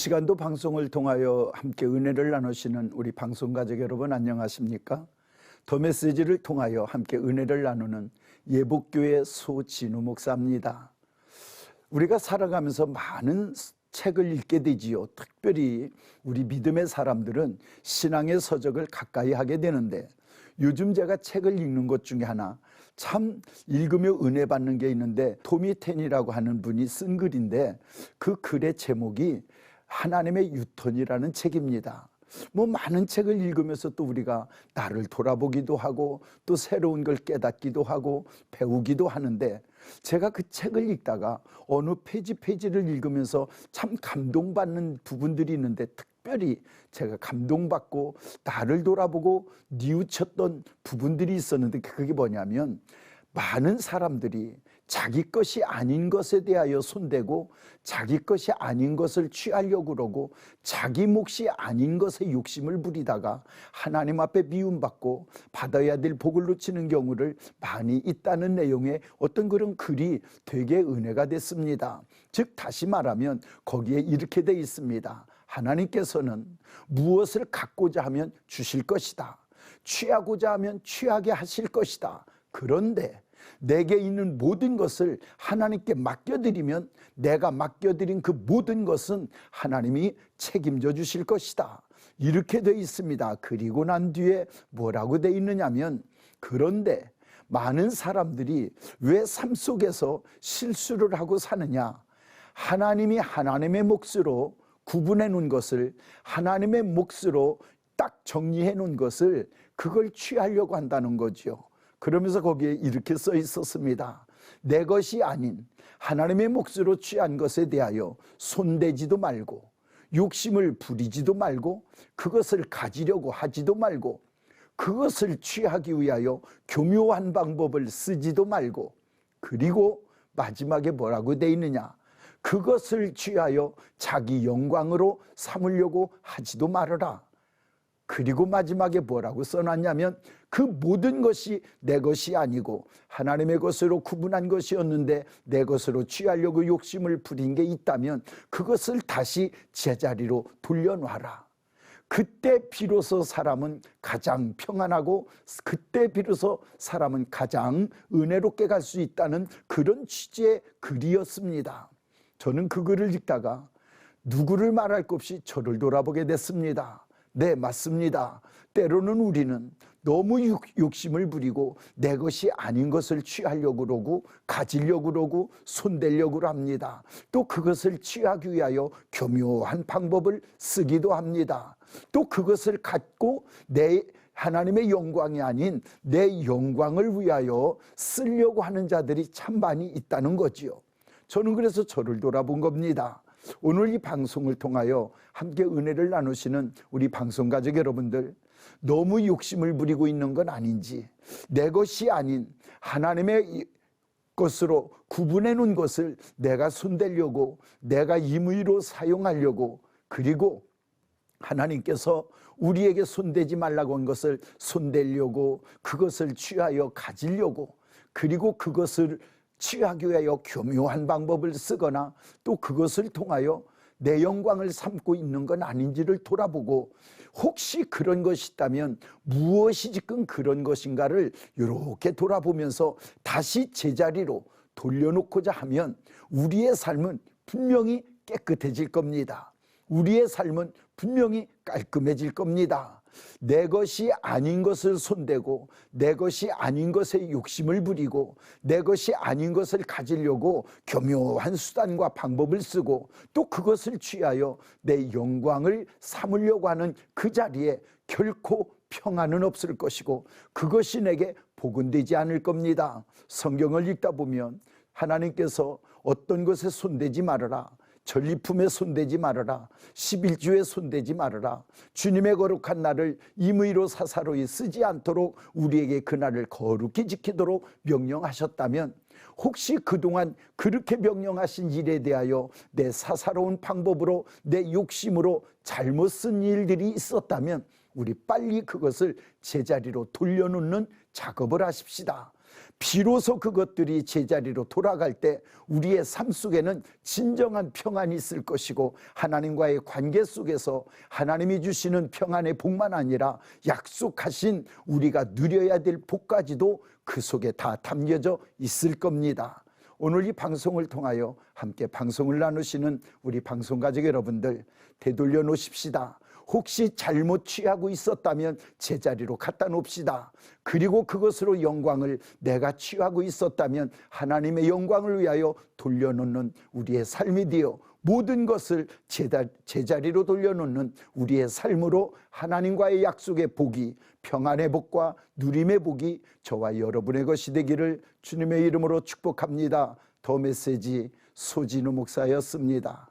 시간도 방송을 통하여 함께 은혜를 나누시는 우리 방송가족 여러분 안녕하십니까? 더 메시지를 통하여 함께 은혜를 나누는 예복교회 소진우 목사입니다. 우리가 살아가면서 많은 책을 읽게 되지요. 특별히 우리 믿음의 사람들은 신앙의 서적을 가까이 하게 되는데, 요즘 제가 책을 읽는 것 중에 하나 참 읽으며 은혜 받는 게 있는데, 토미 텐이라고 하는 분이 쓴 글인데, 그 글의 제목이 하나님의 유턴이라는 책입니다. 많은 책을 읽으면서 또 우리가 나를 돌아보기도 하고 또 새로운 걸 깨닫기도 하고 배우기도 하는데, 제가 그 책을 읽다가 어느 페이지를 읽으면서 참 감동받는 부분들이 있는데, 특별히 제가 감동받고 나를 돌아보고 뉘우쳤던 부분들이 있었는데, 그게 뭐냐면, 많은 사람들이 자기 것이 아닌 것에 대하여 손대고 자기 것이 아닌 것을 취하려고 그러고 자기 몫이 아닌 것에 욕심을 부리다가 하나님 앞에 미움받고 받아야 될 복을 놓치는 경우를 많이 있다는 내용의 어떤 그런 글이 되게 은혜가 됐습니다. 즉 다시 말하면 거기에 이렇게 돼 있습니다. 하나님께서는 무엇을 갖고자 하면 주실 것이다. 취하고자 하면 취하게 하실 것이다. 그런데 내게 있는 모든 것을 하나님께 맡겨드리면 내가 맡겨드린 그 모든 것은 하나님이 책임져 주실 것이다. 이렇게 돼 있습니다. 그리고 난 뒤에 뭐라고 돼 있느냐면, 그런데 많은 사람들이 왜 삶 속에서 실수를 하고 사느냐, 하나님이 하나님의 몫으로 구분해 놓은 것을, 하나님의 몫으로 딱 정리해 놓은 것을 그걸 취하려고 한다는 거죠. 그러면서 거기에 이렇게 써 있었습니다. 내 것이 아닌 하나님의 몫으로 취한 것에 대하여 손대지도 말고 욕심을 부리지도 말고 그것을 가지려고 하지도 말고 그것을 취하기 위하여 교묘한 방법을 쓰지도 말고, 그리고 마지막에 뭐라고 돼 있느냐, 그것을 취하여 자기 영광으로 삼으려고 하지도 말아라. 그리고 마지막에 뭐라고 써놨냐면, 그 모든 것이 내 것이 아니고 하나님의 것으로 구분한 것이었는데 내 것으로 취하려고 욕심을 부린 게 있다면 그것을 다시 제자리로 돌려놔라. 그때 비로소 사람은 가장 평안하고 그때 비로소 사람은 가장 은혜롭게 갈 수 있다는 그런 취지의 글이었습니다. 저는 그 글을 읽다가 누구를 말할 것 없이 저를 돌아보게 됐습니다. 네, 맞습니다. 때로는 우리는 너무 욕심을 부리고 내 것이 아닌 것을 취하려고 그러고 가지려고 그러고 손대려고 합니다. 또 그것을 취하기 위하여 교묘한 방법을 쓰기도 합니다. 또 그것을 갖고 내 하나님의 영광이 아닌 내 영광을 위하여 쓰려고 하는 자들이 참 많이 있다는 거지요. 저는 그래서 저를 돌아본 겁니다. 오늘 이 방송을 통하여 함께 은혜를 나누시는 우리 방송가족 여러분들, 너무 욕심을 부리고 있는 건 아닌지, 내 것이 아닌 하나님의 것으로 구분해 놓은 것을 내가 손대려고, 내가 임의로 사용하려고, 그리고 하나님께서 우리에게 손대지 말라고 한 것을 손대려고, 그것을 취하여 가지려고, 그리고 그것을 취하기 위하여 교묘한 방법을 쓰거나 또 그것을 통하여 내 영광을 삼고 있는 건 아닌지를 돌아보고, 혹시 그런 것이 있다면 무엇이 지금 그런 것인가를 이렇게 돌아보면서 다시 제자리로 돌려놓고자 하면 우리의 삶은 분명히 깨끗해질 겁니다. 우리의 삶은 분명히 깔끔해질 겁니다. 내 것이 아닌 것을 손대고 내 것이 아닌 것에 욕심을 부리고 내 것이 아닌 것을 가지려고 교묘한 수단과 방법을 쓰고 또 그것을 취하여 내 영광을 삼으려고 하는 그 자리에 결코 평안은 없을 것이고 그것이 내게 복은 되지 않을 겁니다. 성경을 읽다 보면 하나님께서 어떤 것에 손대지 말아라, 전리품에 손대지 말아라, 11조에 손대지 말아라, 주님의 거룩한 날을 임의로 사사로이 쓰지 않도록 우리에게 그 날을 거룩히 지키도록 명령하셨다면, 혹시 그동안 그렇게 명령하신 일에 대하여 내 사사로운 방법으로 내 욕심으로 잘못 쓴 일들이 있었다면 우리 빨리 그것을 제자리로 돌려놓는 작업을 하십시다. 비로소 그것들이 제자리로 돌아갈 때 우리의 삶 속에는 진정한 평안이 있을 것이고, 하나님과의 관계 속에서 하나님이 주시는 평안의 복만 아니라 약속하신 우리가 누려야 될 복까지도 그 속에 다 담겨져 있을 겁니다. 오늘 이 방송을 통하여 함께 방송을 나누시는 우리 방송가족 여러분들, 되돌려 놓으십시다. 혹시 잘못 취하고 있었다면 제자리로 갖다 놓읍시다. 그리고 그것으로 영광을 내가 취하고 있었다면 하나님의 영광을 위하여 돌려놓는 우리의 삶이 되어 모든 것을 제자리로 돌려놓는 우리의 삶으로 하나님과의 약속의 복이, 평안의 복과 누림의 복이 저와 여러분의 것이 되기를 주님의 이름으로 축복합니다. 더 메시지 소진우 목사였습니다.